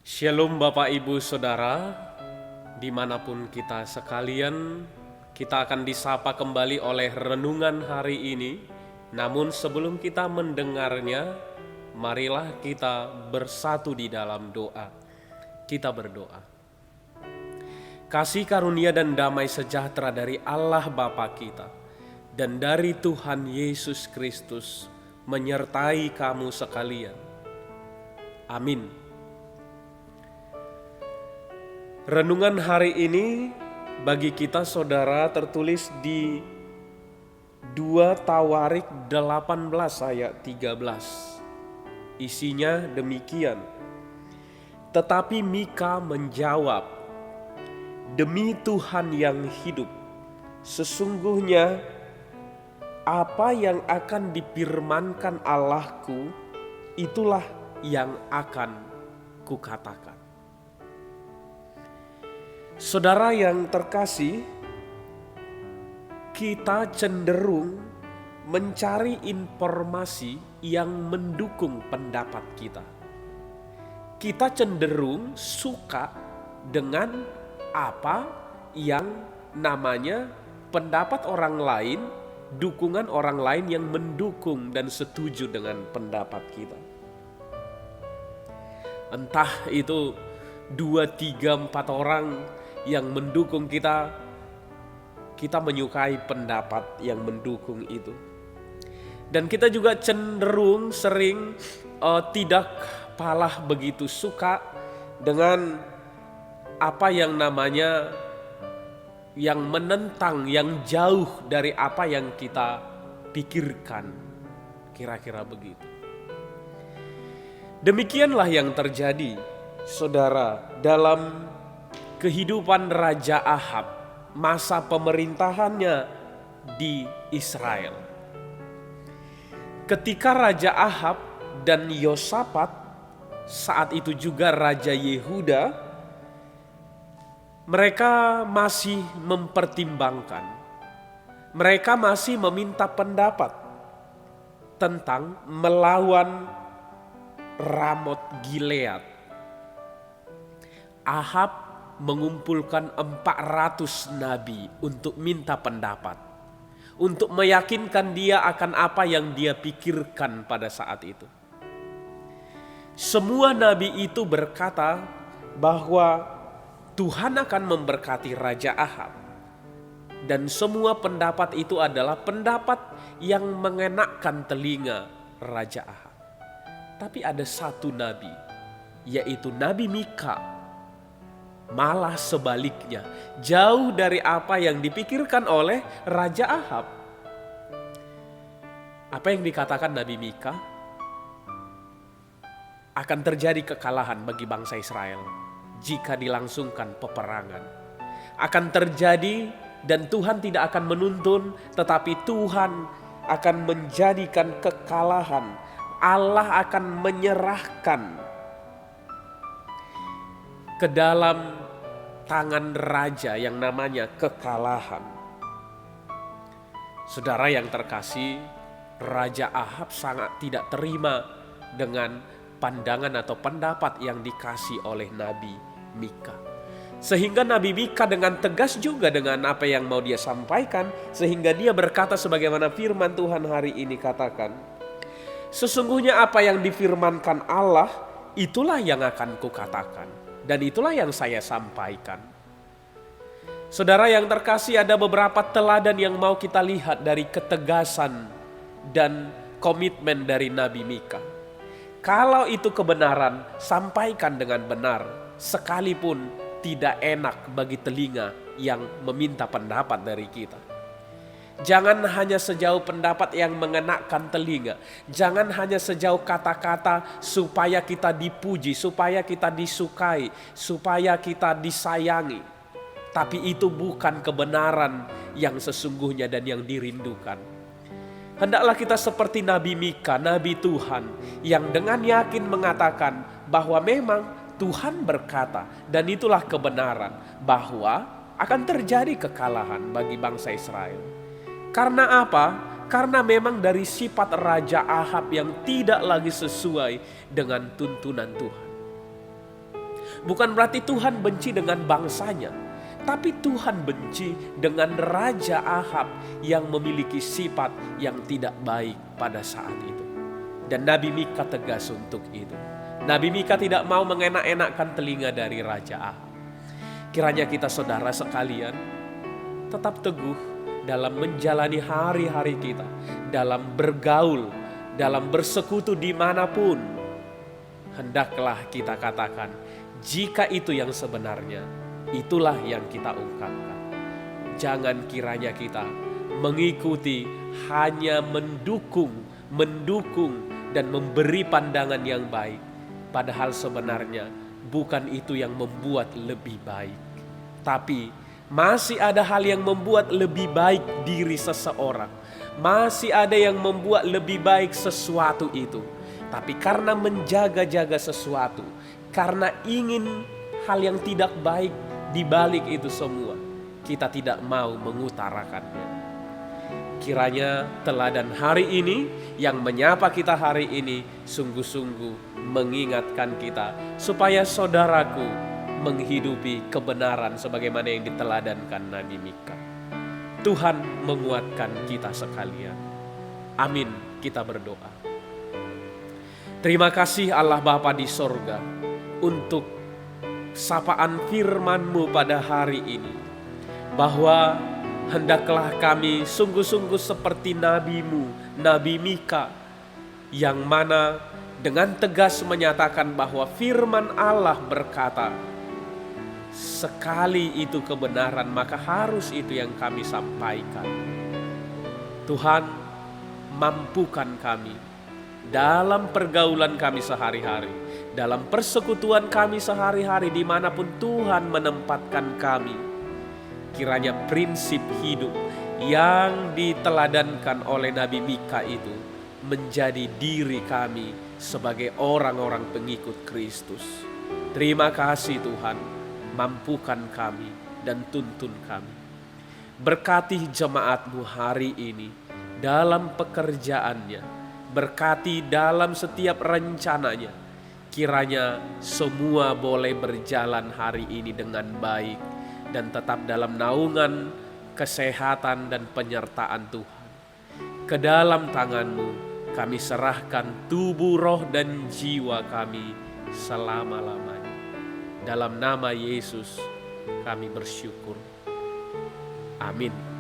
Shalom Bapak Ibu Saudara, dimanapun kita sekalian, kita akan disapa kembali oleh renungan hari ini. Namun sebelum kita mendengarnya, marilah kita bersatu di dalam doa. Kita berdoa. Kasih karunia dan damai sejahtera dari Allah Bapa kita dan dari Tuhan Yesus Kristus menyertai kamu sekalian. Amin. Renungan hari ini bagi kita saudara tertulis di 2 Tawarik 18 ayat 13. Isinya demikian. Tetapi Mika menjawab, "Demi Tuhan yang hidup, sesungguhnya apa yang akan difirmankan Allahku, itulah yang akan kukatakan." Saudara yang terkasih, kita cenderung mencari informasi yang mendukung pendapat kita. Kita cenderung suka dengan apa yang namanya pendapat orang lain, dukungan orang lain yang mendukung dan setuju dengan pendapat kita. Entah itu 2, 3, 4 orang yang mendukung kita menyukai pendapat yang mendukung itu. Dan kita juga cenderung sering tidak kalah begitu suka dengan apa yang namanya yang menentang, yang jauh dari apa yang kita pikirkan. Kira-kira begitu. Demikianlah yang terjadi, saudara, dalam kehidupan Raja Ahab, masa pemerintahannya di Israel. Ketika Raja Ahab dan Yosafat, saat itu juga Raja Yehuda, mereka masih mempertimbangkan, mereka masih meminta pendapat tentang melawan Ramot Gilead. Ahab mengumpulkan 400 nabi untuk minta pendapat, untuk meyakinkan dia akan apa yang dia pikirkan pada saat itu. Semua nabi itu berkata bahwa Tuhan akan memberkati Raja Ahab, dan semua pendapat itu adalah pendapat yang mengenakkan telinga Raja Ahab. Tapi ada satu nabi, yaitu Nabi Mika, malah sebaliknya, jauh dari apa yang dipikirkan oleh Raja Ahab. Apa yang dikatakan Nabi Mika? Akan terjadi kekalahan bagi bangsa Israel jika dilangsungkan peperangan. Akan terjadi dan Tuhan tidak akan menuntun, tetapi Tuhan akan menjadikan kekalahan. Allah akan menyerahkan ke dalam tangan raja yang namanya kekalahan. Saudara yang terkasih, Raja Ahab sangat tidak terima dengan pandangan atau pendapat yang dikasih oleh Nabi Mika. Sehingga Nabi Mika dengan tegas juga dengan apa yang mau dia sampaikan, sehingga dia berkata sebagaimana firman Tuhan hari ini katakan, "Sesungguhnya apa yang difirmankan Allah, itulah yang akan kukatakan. Dan itulah yang saya sampaikan." Saudara yang terkasih, ada beberapa teladan yang mau kita lihat dari ketegasan dan komitmen dari Nabi Mika. Kalau itu kebenaran, sampaikan dengan benar, sekalipun tidak enak bagi telinga yang meminta pendapat dari kita. Jangan hanya sejauh pendapat yang mengenakkan telinga. Jangan hanya sejauh kata-kata supaya kita dipuji, supaya kita disukai, supaya kita disayangi. Tapi itu bukan kebenaran yang sesungguhnya dan yang dirindukan. Hendaklah kita seperti Nabi Mika, Nabi Tuhan, yang dengan yakin mengatakan bahwa memang Tuhan berkata, dan itulah kebenaran, bahwa akan terjadi kekalahan bagi bangsa Israel. Karena apa? Karena memang dari sifat Raja Ahab yang tidak lagi sesuai dengan tuntunan Tuhan. Bukan berarti Tuhan benci dengan bangsanya, tapi Tuhan benci dengan Raja Ahab yang memiliki sifat yang tidak baik pada saat itu. Dan Nabi Mika tegas untuk itu. Nabi Mika tidak mau mengenak-enakkan telinga dari Raja Ahab. Kiranya kita saudara sekalian tetap teguh dalam menjalani hari-hari kita, dalam bergaul, dalam bersekutu dimanapun. Hendaklah kita katakan, jika itu yang sebenarnya, itulah yang kita ungkapkan. Jangan kiranya kita mengikuti, hanya mendukung dan memberi pandangan yang baik. Padahal sebenarnya bukan itu yang membuat lebih baik. Tapi masih ada hal yang membuat lebih baik diri seseorang. Masih ada yang membuat lebih baik sesuatu itu. Tapi karena menjaga-jaga sesuatu, karena ingin hal yang tidak baik di balik itu semua, kita tidak mau mengutarakannya. Kiranya teladan hari ini yang menyapa kita hari ini sungguh-sungguh mengingatkan kita supaya saudaraku menghidupi kebenaran sebagaimana yang diteladankan Nabi Mika. Tuhan menguatkan kita sekalian. Amin. Kita berdoa. Terima kasih Allah Bapa di sorga untuk sapaan firman-Mu pada hari ini, bahwa hendaklah kami sungguh-sungguh seperti nabi-Mu, Nabi Mika, yang mana dengan tegas menyatakan bahwa firman Allah berkata, sekali itu kebenaran maka harus itu yang kami sampaikan. Tuhan, mampukan kami dalam pergaulan kami sehari-hari, dalam persekutuan kami sehari-hari dimanapun Tuhan menempatkan kami. Kiranya prinsip hidup yang diteladankan oleh Nabi Mika itu menjadi diri kami sebagai orang-orang pengikut Kristus. Terima kasih Tuhan, mampukan kami dan tuntun kami. Berkati jemaat-Mu hari ini dalam pekerjaannya, berkati dalam setiap rencananya. Kiranya semua boleh berjalan hari ini dengan baik dan tetap dalam naungan kesehatan dan penyertaan Tuhan. Ke dalam tangan-Mu kami serahkan tubuh, roh, dan jiwa kami selama-lamanya. Dalam nama Yesus kami bersyukur. Amin.